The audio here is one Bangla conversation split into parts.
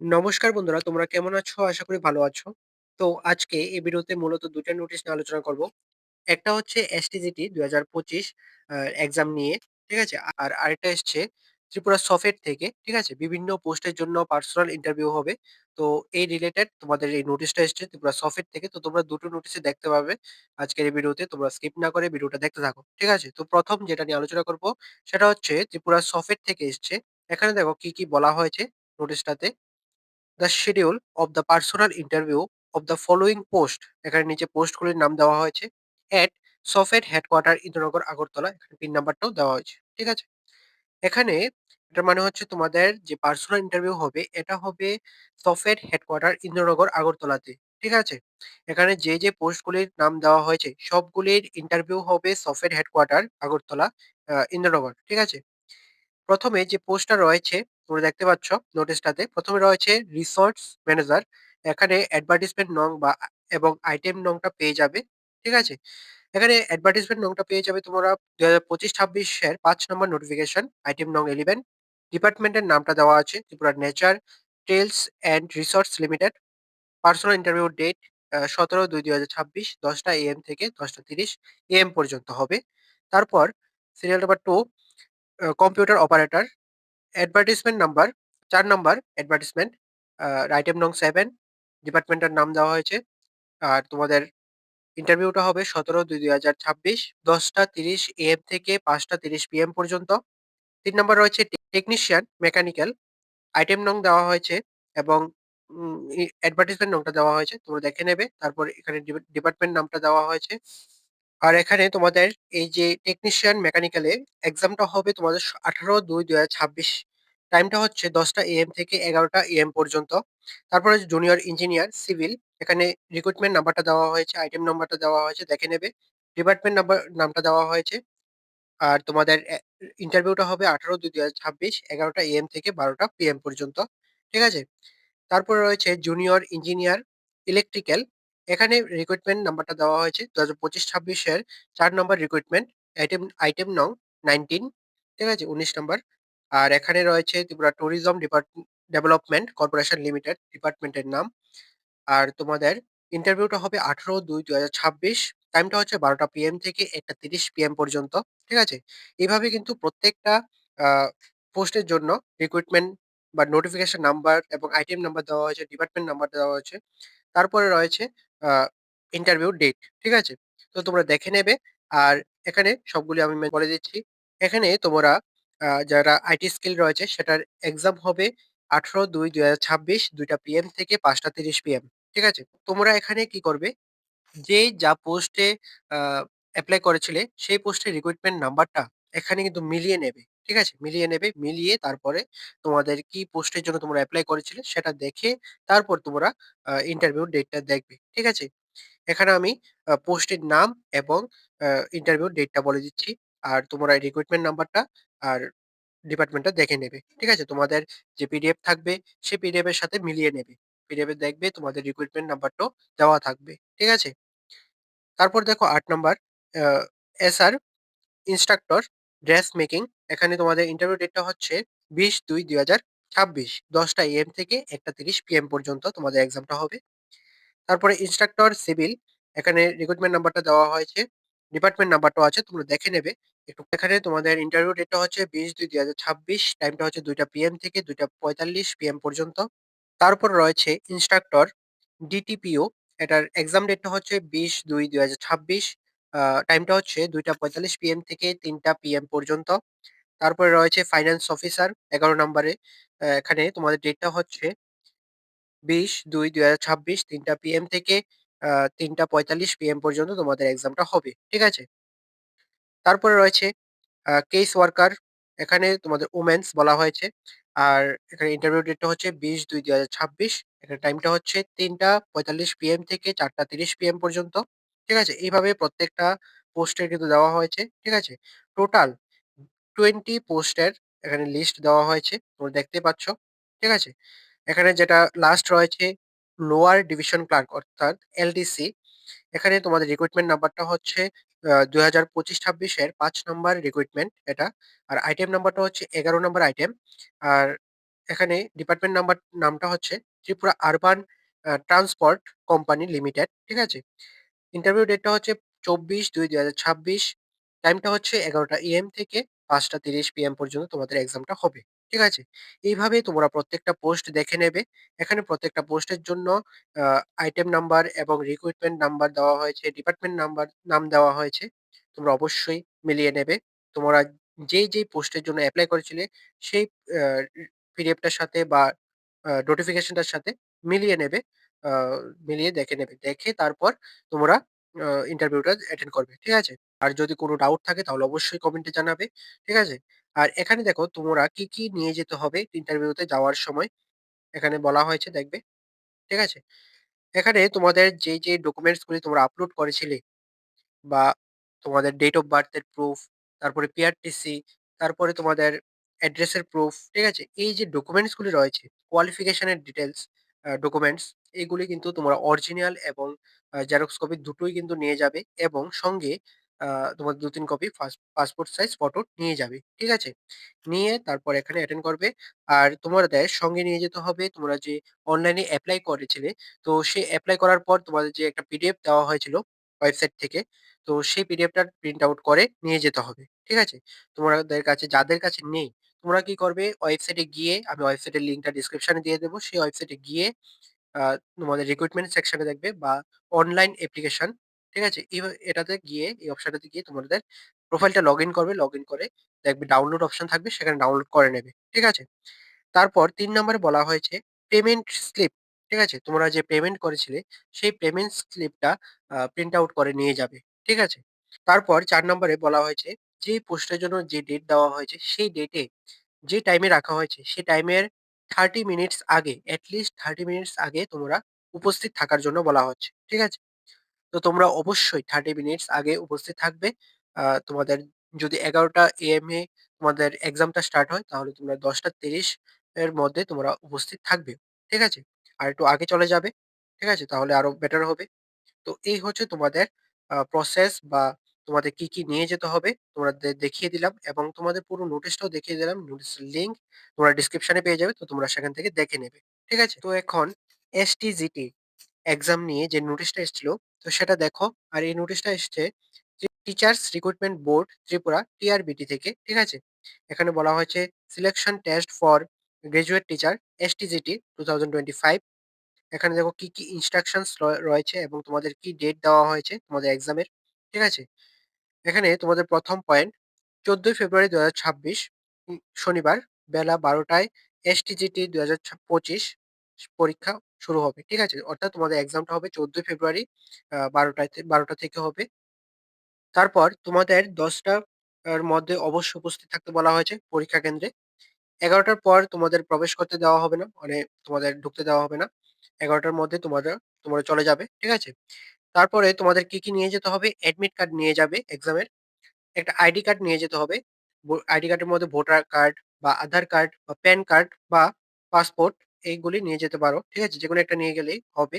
নমস্কার বন্ধুরা, তোমরা কেমন আছো? আশা করি ভালো আছো। তো আজকে এই ভিডিওতে মূলত ২ টা নোটিশ নিয়ে আলোচনা করব। একটা হচ্ছে এসটিজিটি ২০২৫ এক্সাম নিয়ে, ঠিক আছে? আর আরেকটা এসছে ত্রিপুরা সফেট থেকে, ঠিক আছে? বিভিন্ন পোস্টের জন্য পার্সোনাল ইন্টারভিউ হবে। তো এই রিলেটেড তোমাদের এই নোটিশটা এসছে ত্রিপুরা সফেট থেকে। তো তোমরা দুটো নোটিশই দেখতে পাবে আজকের এই ভিডিওতে। তোমরা স্কিপ না করে ভিডিওটা দেখতে থাকো, ঠিক আছে? তো ১ম যেটা নিয়ে আলোচনা করব সেটা হচ্ছে ত্রিপুরা সফেট থেকে এসছে। এখানে দেখো কি, কি বলা হয়েছে নোটিশটাতে। The schedule of the personal interview of the following post, এখানে নিচে পোস্টগুলির নাম দেওয়া হয়েছে। এট সফেট হেডকোয়ার্টার ইন্দ্রনগর আগরতলা, এখানে পিন নাম্বারটাও দেওয়া হয়েছে, ঠিক আছে? এখানে এটার মানে হচ্ছে তোমাদের যে পার্সোনাল ইন্টারভিউ হবে এটা হবে সফেট হেডকোয়ার্টার ইন্দ্রনগর আগরতলাতে, ঠিক আছে? এখানে যে যে পোস্টগুলির নাম দেওয়া হয়েছে সবগুলির ইন্টারভিউ হবে সফেট হেডকোয়ার্টার আগরতলা, ইন্দ্রনগর, ঠিক আছে? ১ম এ যে পোস্টটা রয়েছে তোমরা দেখতে পাচ্ছ নোটিশটাতে। ১ম এ রয়েছে রিসোর্স ম্যানেজার। এখানে অ্যাডভার্টাইজমেন্ট নং বা এবং আইটেম নংটা পেয়ে যাবে। ঠিক আছে? এখানে অ্যাডভার্টাইজমেন্ট নংটা পেয়ে যাবে তোমরা ২০২৫-২৬ এর ৫ নম্বর নোটিফিকেশন আইটেম নং 11। ডিপার্টমেন্টের নামটা দেওয়া আছে Tripura nature tales and resource limited. Personal interview date ১৭/২/২০২৬ ১০টা এএম থেকে ১০টা ৩০ এএম পর্যন্ত হবে। তারপর serial number ২ computer operator. Advertisement number ৪ number advertisement, item নং 7। ডিপার্টমেন্টের নাম দেওয়া হয়েছে। আর তোমাদের ইন্টারভিউটা হবে ১৭/২/২০২৬ ১০টা ৩০ এএম থেকে ৫টা ৩০ পিএম পর্যন্ত। ৩ নাম্বার রয়েছে টেকনিশিয়ান মেকানিক্যাল। আইটেম নং দেওয়া হয়েছে এবং অ্যাডভার্টাইজমেন্ট নংটা দেওয়া হয়েছে। তোমরা দেখে নেবে। তারপর এখানে ডিপার্টমেন্ট নামটা দেওয়া হয়েছে। আর এখানে তোমাদের এই যে টেকনিশিয়ান মেকানিক্যালে এক্সামটা হবে তোমাদের ১৮/২/২০২৬। টাইমটা হচ্ছে ১০টা এএম থেকে ১১টা এএম পর্যন্ত। তারপরে জুনিয়র ইঞ্জিনিয়ার সিভিল, এখানে রিক্রুটমেন্ট নাম্বারটা দেওয়া হয়েছে, আইটেম নাম্বারটা দেওয়া হয়েছে, দেখে নেবে। ডিপার্টমেন্ট নামটা দেওয়া হয়েছে। আর তোমাদের ইন্টারভিউটা হবে ১৮/২/২০২৬ ১১টা এএম থেকে ১২টা পিএম পর্যন্ত। ঠিক আছে? তারপরে রয়েছে জুনিয়র ইঞ্জিনিয়ার ইলেকট্রিক্যাল। এখানে রিক্রুটমেন্ট নাম্বারটা দেওয়া হয়েছে ২০২৫-২৬ এর ৪ নম্বর রিক্রুটমেন্ট। আইটেম আইটেম নং 19, ঠিক আছে? ১৯ নাম্বার। আর এখানে রয়েছে Tripura tourism development corporation limited ডিপার্টমেন্টের নাম। আর তোমাদের ইন্টারভিউটা হবে ১৮/২/২০২৬। টাইমটা হচ্ছে ১২টা পিএম থেকে ১টা ৩০ পিএম পর্যন্ত। ঠিক আছে? এভাবে কিন্তু প্রত্যেকটা আ পোস্টের জন্য রিক্রুটমেন্ট বা নোটিফিকেশন নাম্বার এবং আইটেম নাম্বার দেওয়া হয়েছে, ডিপার্টমেন্ট নাম্বার দেওয়া হয়েছে। তারপরে রয়েছে আ ইন্টারভিউ ডেট। ঠিক আছে? তো তোমরা দেখে নেবে। আর এখানে সবগুলি আমি বলে দিচ্ছি। এখানে তোমরা যারা আইটি স্কিল রয়েছে সেটার এক্সাম হবে ১৮/২/২০২৬ ২টা পিএম থেকে ৫টা ৩০ পিএম। ঠিক আছে? তোমরা এখানে কি করবে, যে যা পোস্টে আ এপ্লাই করেছিলে সেই পোস্টের রিক্রুটমেন্ট নাম্বারটা এখানে কিন্তু মিলিয়ে নেবে। ঠিক আছে? মিলিয়ে নেবে। মিলিয়ে তারপরে তোমাদের কি পোস্টের জন্য তোমরা এপ্লাই করেছিলে সেটা দেখে তারপর তোমরা ইন্টারভিউ ডেটটা দেখবে। ঠিক আছে? এখানে আমি পোস্টের নাম এবং আ ইন্টারভিউ ডেটটা বলে দিচ্ছি। আর তোমরা রিক্রুটমেন্ট নাম্বারটা আর ডিপার্টমেন্টটা দেখে নেবে। ঠিক আছে? তোমাদের যে পিডিএফ থাকবে সেই পিডিএফ এর সাথে মিলিয়ে নেবে। পিডিএফ এ দেখবে তোমাদের রিক্রুটমেন্ট নাম্বারটাও দেওয়া থাকবে। ঠিক আছে? তারপর দেখো ৮ নাম্বার আ এসআর ইন্সট্রাক্টর ড্রেস মেকিং। এখানে তোমাদের ইন্টারভিউ ডেটটা হচ্ছে ২০/২/২০২৬ ১০টা এএম থেকে ১টা ৩০ পিএম পর্যন্ত তোমাদের এক্সামটা হবে। তারপরে ইন্সট্রাক্টর সিভিল, এখানে রিক্রুটমেন্ট নাম্বারটা দেওয়া হয়েছে। ডিপার্টমেন্ট নাম্বারটাও আছে, তোমরা দেখে নেবে। একটু এখানে তোমাদের ইন্টারভিউ ডেটটা হচ্ছে ২০/২/২০২৬, টাইমটা হচ্ছে ২টা পিএম থেকে ২টা ৪৫ পিএম পর্যন্ত। তারপর রয়েছে ইন্সট্রাক্টর ডিটিপিও, এটার এক্সাম ডেটটা হচ্ছে ২০/২/২০২৬, আ টাইমটা হচ্ছে ২টা ৪৫ পিএম থেকে ৩টা পিএম পর্যন্ত। তারপরে রয়েছে ফাইন্যান্স অফিসার ১১ নম্বরে। এখানে তোমাদের ডেটটা হচ্ছে ২০/২/২০২৬ ৩টা পিএম থেকে আ ৩টা ৪৫ পিএম পর্যন্ত তোমাদের এক্সামটা হবে। ঠিক আছে? তারপরে রয়েছে কেস ওয়ার্কার, এখানে তোমাদের ওমেনস বলা হয়েছে। আর এখানে ইন্টারভিউ ডেটটা হচ্ছে ২০/২/২০২৬, এখানে টাইমটা হচ্ছে ৩টা ৪৫ পিএম থেকে ৪টা ৩০ পিএম পর্যন্ত। ঠিক আছে? এইভাবে প্রত্যেকটা পোস্টের কিন্তু দেওয়া হয়েছে। ঠিক আছে? টোটাল 20 পোস্টের এখানে লিস্ট দেওয়া হয়েছে। তোমরা দেখতেই পাচ্ছ। ঠিক আছে? এখানে যেটা লাস্ট রয়েছে লোয়ার ডিভিশন ক্লার্ক অর্থাৎ এলডিসি। এখানে তোমাদের রিক্রুটমেন্ট নাম্বারটা হচ্ছে ২০২৫-২৬ এর ৫ নাম্বার রিক্রুটমেন্ট এটা। আর আইটেম নাম্বারটা হচ্ছে ১১ নাম্বার আইটেম। আর এখানে ডিপার্টমেন্ট নামটা হচ্ছে Tripura urban transport company limited. ঠিক আছে? ইন্টারভিউ ডেটটা হচ্ছে ২৪/২/২০২৬। টাইমটা হচ্ছে ১১টা AM থেকে ৫টা ৩০ PM পর্যন্ত তোমাদের এক্সামটা হবে। ঠিক আছে? এইভাবে তোমরা প্রত্যেকটা পোস্ট দেখে নেবে। এখানে প্রত্যেকটা পোস্টের জন্য আ আইটেম নাম্বার এবং রিক্রুটমেন্ট নাম্বার দেওয়া হয়েছে, ডিপার্টমেন্ট নাম দেওয়া হয়েছে। তোমরা অবশ্যই মিলিয়ে নেবে। তোমরা যেই পোস্টের জন্য এপ্লাই করেছিলে সেই আ পিডিএফটার সাথে বা নোটিফিকেশনটার সাথে মিলিয়ে নেবে। আ মিলিয়ে দেখে নেবে। দেখে তারপর তোমরা ইন্টারভিউটা অ্যাটেন্ড করবে। ঠিক আছে? আর যদি কোনো ডাউট থাকে তাহলে অবশ্যই কমেন্টে জানাবে। ঠিক আছে? আর এখানে দেখো তোমরা কি নিয়ে যেতে হবে ইন্টারভিউতে যাওয়ার সময় এখানে বলা হয়েছে দেখবে। ঠিক আছে? এখানে তোমাদের যে ডকুমেন্টস গুলি তোমরা আপলোড করেছিলে বা তোমাদের ডেট অফ বার্থ এর প্রুফ, তারপরে পিআরটিসি, তারপরে তোমাদের অ্যাড্রেসের প্রুফ, ঠিক আছে? এই যে ডকুমেন্টস গুলি রয়েছে, কোয়ালিফিকেশন এর ডিটেইলস ডকুমেন্টস এগুলি কিন্তু তোমরা অরিজিনাল এবং জেরক্স কপি দুটোই কিন্তু নিয়ে যাবে এবং সঙ্গে আ তোমার ২-৩ কপি পাসপোর্ট সাইজ ফটো নিয়ে যাবে। ঠিক আছে? নিয়ে তারপর এখানে অ্যাটেন্ড করবে। আর তোমাদের সঙ্গে নিয়ে যেতে হবে তোমরা যে অনলাইনে এপ্লাই করেছিলে, তো সেই এপ্লাই করার পর তোমাদের যে একটা পিডিএফ দেওয়া হয়েছিল ওয়েবসাইট থেকে, তো সেই পিডিএফটার প্রিন্ট আউট করে নিয়ে যেতে হবে। ঠিক আছে? তোমাদের কাছে যাদের কাছে নেই, তোমরা কি করবে ওয়েবসাইটে গিয়ে আমি ওয়েবসাইটের লিঙ্কটা ডেসক্রিপশনে দিয়ে দেব। সেই ওয়েবসাইটে গিয়ে আ তোমাদের রিক্রুটমেন্ট সেকশনে দেখবে বা অনলাইন অ্যাপ্লিকেশন, ঠিক আছে? এটাতে গিয়ে এই অপশনটাতে গিয়ে তোমাদের প্রোফাইলটা লগইন করবে। লগইন করে দেখবে ডাউনলোড অপশন থাকবে সেখানে ডাউনলোড করে নেবে। ঠিক আছে? তারপর ৩ নম্বরে বলা হয়েছে পেমেন্ট স্লিপ। ঠিক আছে? তোমরা যে পেমেন্ট করেছিলে সেই পেমেন্ট স্লিপটা প্রিন্ট আউট করে নিয়ে যাবে। ঠিক আছে? তারপর ৪ নম্বরে বলা হয়েছে যে পোস্টের জন্য যে ডেট দেওয়া হয়েছে সেই ডেটে যে টাইমে রাখা হয়েছে সেই টাইমের 30 মিনিটস আগে এট লিস্ট 30 মিনিটস আগে তোমরা উপস্থিত থাকার জন্য বলা হচ্ছে। ঠিক আছে? তো তোমরা অবশ্যই 30 মিনিটস আগে উপস্থিত থাকবে। তোমাদের যদি ১১টা AM এ তোমাদের এক্সামটা স্টার্ট হয় তাহলে তোমরা ১০টা ৩০ এর মধ্যে তোমরা উপস্থিত থাকবে। ঠিক আছে? আর একটু আগে চলে যাবে। ঠিক আছে? তাহলে আরো বেটার হবে। তো এই হচ্ছে তোমাদের প্রসেস বা তোমাদের কি নিয়ে যেতে হবে তোমরা দেখিয়ে দিলাম এবং তোমাদের পুরো নোটিশটাও দেখিয়ে দিলাম। নোটিশের লিঙ্ক তোমরা ডেসক্রিপশনে পেয়ে যাবে। তো তোমরা সেখান থেকে দেখে নেবে। ঠিক আছে? তো এখন STGT এক্সাম নিয়ে যে নোটিশটা এসেছিল তো সেটা দেখো। আর এই নোটিশটা এসছে যে teachers recruitment board Tripura TRBT থেকে। ঠিক আছে? এখানে বলা হয়েছে selection test for graduate teacher STGT 2025। এখানে দেখো কি ইনস্ট্রাকশনস রয়েছে এবং তোমাদের কি ডেট দেওয়া হয়েছে তোমাদের এক্সামের। ঠিক আছে? এখানে তোমাদের ১ম পয়েন্ট ১৪ই ফেব্রুয়ারি ২০২৬ শনিবার বেলা ১২ টায় STGT ২০২৫ পরীক্ষা শুরু হবে। ঠিক আছে? অর্থাৎ তোমাদের এক্সামটা হবে ১৪ই ফেব্রুয়ারি ১২টা থেকে হবে। তারপর তোমাদের ১০টা র মধ্যে অবশ্যই উপস্থিত থাকতে বলা হয়েছে পরীক্ষা কেন্দ্রে। ১১টার পর তোমাদের প্রবেশ করতে দেওয়া হবে না। মানে তোমাদের ঢুকতে দেওয়া হবে না। ১১টার মধ্যে তোমরা চলে যাবে। ঠিক আছে? তারপরে তোমাদের কি নিয়ে যেতে হবে? অ্যাডমিট কার্ড নিয়ে যাবে এক্সামের। একটা আইডি কার্ড নিয়ে যেতে হবে। আইডি কার্ডের মধ্যে ভোটার কার্ড বা আধার কার্ড বা প্যান কার্ড বা পাসপোর্ট এইগুলি নিয়ে যেতে পারো। ঠিক আছে? যেকোনো একটা নিয়ে গেলেই হবে।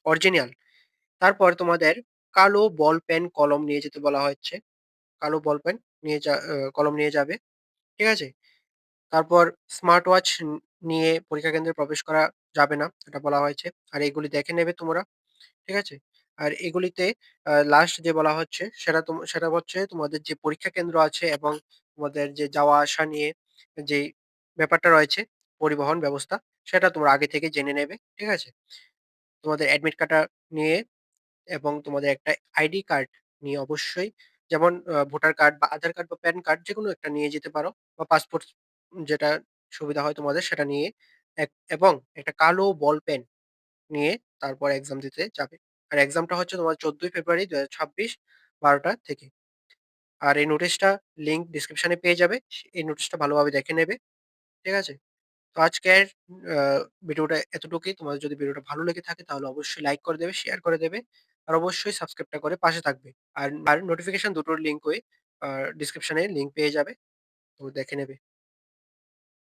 অরিজিনাল। তারপর তোমাদের কালো বল পেন কলম নিয়ে যেতে বলা হচ্ছে। কালো বল পেন কলম নিয়ে যাবে। ঠিক আছে? তারপর স্মার্ট ওয়াচ নিয়ে পরীক্ষা কেন্দ্রে প্রবেশ করা যাবে না। এটা বলা হয়েছে। আর এগুলি দেখে নেবে তোমরা। ঠিক আছে? আর এগুলিতে লাস্ট যে বলা হচ্ছে সেটা হচ্ছে তোমাদের যে পরীক্ষা কেন্দ্র আছে এবং তোমাদের যে যাওয়া আসা নিয়ে যেই ব্যাপারটা রয়েছে, পরিবহন ব্যবস্থা, সেটা তোমরা আগে থেকে জেনে নেবে। ঠিক আছে? তোমাদের অ্যাডমিট কার্ডটা নিয়ে এবং তোমাদের একটা আইডি কার্ড নিয়ে অবশ্যই যেমন ভোটার কার্ড বা আধার কার্ড বা প্যান কার্ড যেকোনো একটা নিয়ে যেতে পারো বা পাসপোর্ট যেটা সুবিধা হয় তোমাদের সেটা নিয়ে এবং একটা কালো বল পেন নিয়ে তারপর এক্সাম দিতে যাবে। আর এক্সামটা হচ্ছে তোমার ১৪ই ফেব্রুয়ারি ২০২৬ ১২টা থেকে। আর এই নোটিশটা লিঙ্ক ডেসক্রিপশনে পেয়ে যাবে। এই নোটিশটা ভালোভাবে দেখে নেবে। ঠিক আছে? তো আজকের আ ভিডিওটা এতটুকুই। তোমাদের যদি ভিডিওটা ভালো লেগে থাকে তাহলে অবশ্যই লাইক করে দেবে, শেয়ার করে দেবে। আর অবশ্যই সাবস্ক্রাইবটা করে পাশে থাকবে। আর নোটিফিকেশন দুটোর লিঙ্কই আ ডেসক্রিপশনে লিঙ্ক পেয়ে যাবে। তো দেখে নেবে।